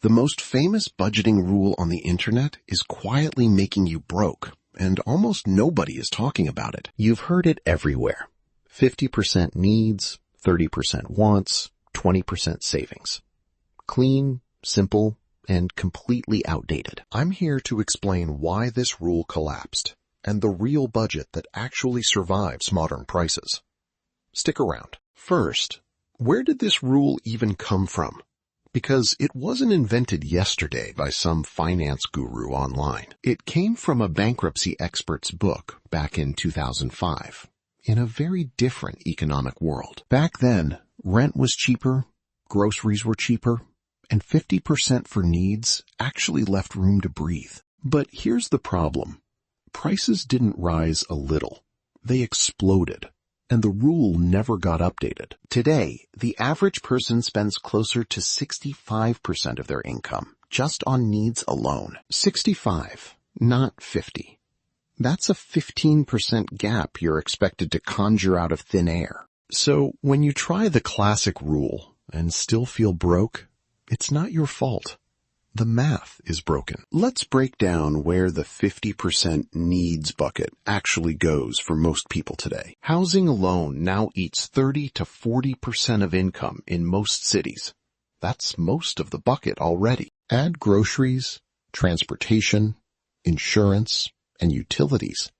The most famous budgeting rule on the internet is quietly making you broke, and almost nobody is talking about it. You've heard it everywhere. 50% needs, 30% wants, 20% savings. Clean, simple, and completely outdated. I'm here to explain why this rule collapsed and the real budget that actually survives modern prices. Stick around. First, where did this rule even come from? Because it wasn't invented yesterday by some finance guru online. It came from a bankruptcy expert's book back in 2005, in a very different economic world. Back then, rent was cheaper, groceries were cheaper, and 50% for needs actually left room to breathe. But here's the problem. Prices didn't rise a little. They exploded. And the rule never got updated. Today, the average person spends closer to 65% of their income just on needs alone. 65, not 50. That's a 15% gap you're expected to conjure out of thin air. So when you try the classic rule and still feel broke, it's not your fault. The math is broken. Let's break down where the 50% needs bucket actually goes for most people today. Housing alone now eats 30 to 40% of income in most cities. That's most of the bucket already. Add groceries, transportation, insurance, and utilities,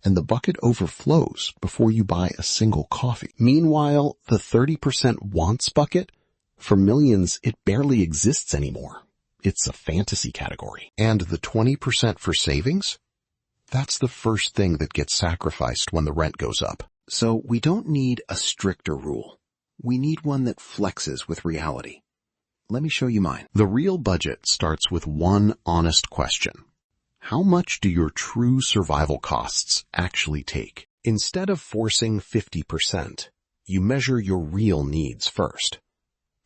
and the bucket overflows before you buy a single coffee. Meanwhile, the 30% wants bucket, for millions, it barely exists anymore. It's a fantasy category. And the 20% for savings? That's the first thing that gets sacrificed when the rent goes up. So we don't need a stricter rule. We need one that flexes with reality. Let me show you mine. The real budget starts with one honest question. How much do your true survival costs actually take? Instead of forcing 50%, you measure your real needs first.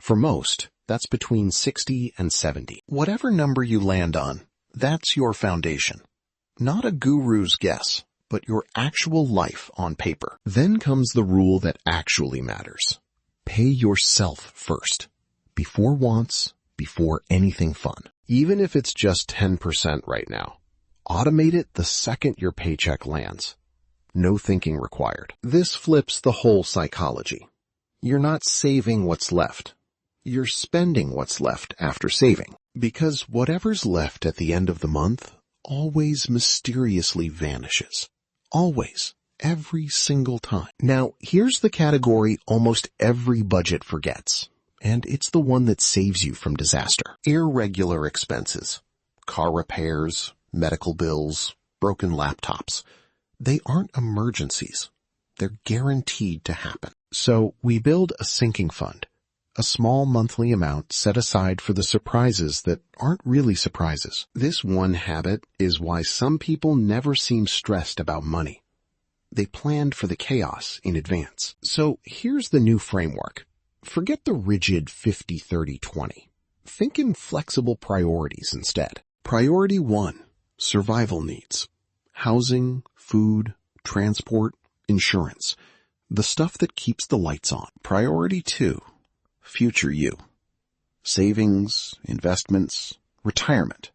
For most, that's between 60 and 70. Whatever number you land on, that's your foundation. Not a guru's guess, but your actual life on paper. Then comes the rule that actually matters. Pay yourself first. Before wants, before anything fun. Even if it's just 10% right now, automate it the second your paycheck lands. No thinking required. This flips the whole psychology. You're not saving what's left. You're spending what's left after saving, because whatever's left at the end of the month always mysteriously vanishes. Always. Every single time. Now, here's the category almost every budget forgets, and it's the one that saves you from disaster. Irregular expenses. Car repairs, medical bills, broken laptops. They aren't emergencies. They're guaranteed to happen. So we build a sinking fund. A small monthly amount set aside for the surprises that aren't really surprises. This one habit is why some people never seem stressed about money. They planned for the chaos in advance. So here's the new framework. Forget the rigid 50-30-20. Think in flexible priorities instead. Priority 1, survival needs. Housing, food, transport, insurance. The stuff that keeps the lights on. Priority 2, future you. Savings, investments, retirement.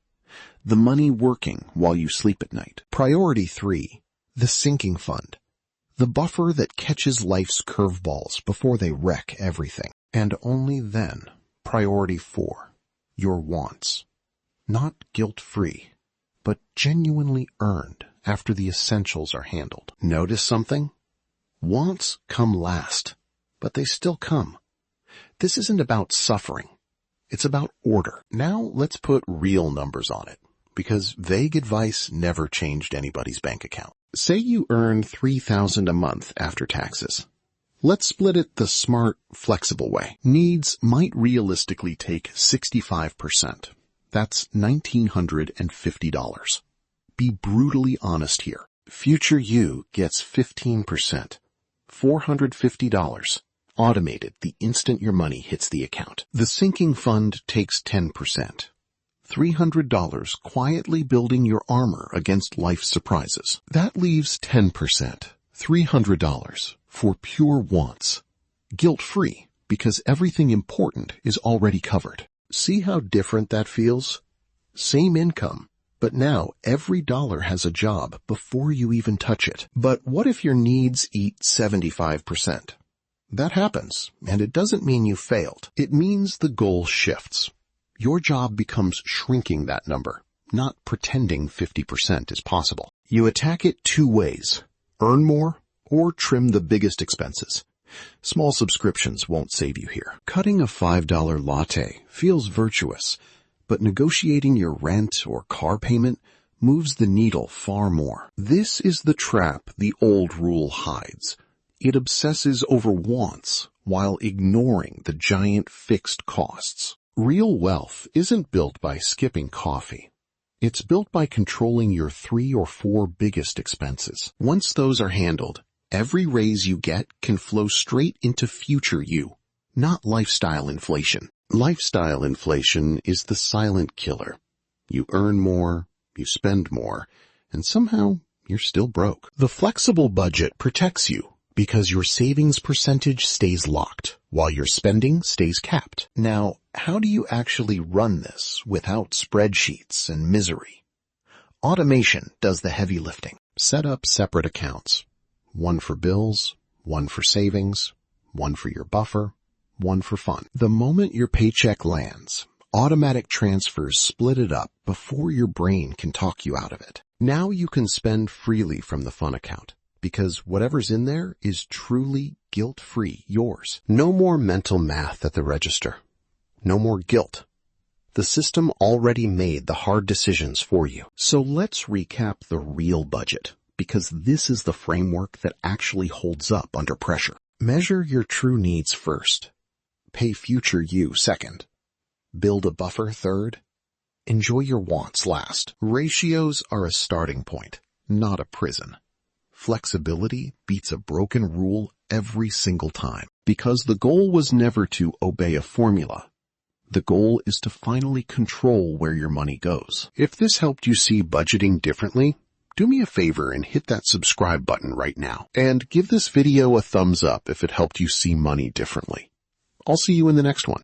The money working while you sleep at night. Priority 3, the sinking fund. The buffer that catches life's curveballs before they wreck everything. And only then, priority 4, your wants. Not guilt-free, but genuinely earned after the essentials are handled. Notice something? Wants come last, but they still come. This isn't about suffering. It's about order. Now let's put real numbers on it, because vague advice never changed anybody's bank account. Say you earn $3,000 a month after taxes. Let's split it the smart, flexible way. Needs might realistically take 65%. That's $1,950. Be brutally honest here. Future you gets 15%. $450. Automated the instant your money hits the account. The sinking fund takes 10%. $300 quietly building your armor against life's surprises. That leaves 10%, $300, for pure wants. Guilt-free, because everything important is already covered. See how different that feels? Same income, but now every dollar has a job before you even touch it. But what if your needs eat 75%? That happens, and it doesn't mean you failed. It means the goal shifts. Your job becomes shrinking that number, not pretending 50% is possible. You attack it two ways: earn more or trim the biggest expenses. Small subscriptions won't save you here. Cutting a $5 latte feels virtuous, but negotiating your rent or car payment moves the needle far more. This is the trap the old rule hides. It obsesses over wants while ignoring the giant fixed costs. Real wealth isn't built by skipping coffee. It's built by controlling your 3 or 4 biggest expenses. Once those are handled, every raise you get can flow straight into future you, not lifestyle inflation. Lifestyle inflation is the silent killer. You earn more, you spend more, and somehow you're still broke. The flexible budget protects you because your savings percentage stays locked while your spending stays capped. Now, how do you actually run this without spreadsheets and misery? Automation does the heavy lifting. Set up separate accounts. One for bills, one for savings, one for your buffer, one for fun. The moment your paycheck lands, automatic transfers split it up before your brain can talk you out of it. Now you can spend freely from the fun account because whatever's in there is truly guilt-free yours. No more mental math at the register. No more guilt. The system already made the hard decisions for you. So let's recap the real budget, because this is the framework that actually holds up under pressure. Measure your true needs first. Pay future you second. Build a buffer third. Enjoy your wants last. Ratios are a starting point, not a prison. Flexibility beats a broken rule every single time, because the goal was never to obey a formula. The goal is to finally control where your money goes. If this helped you see budgeting differently, do me a favor and hit that subscribe button right now. And give this video a thumbs up if it helped you see money differently. I'll see you in the next one.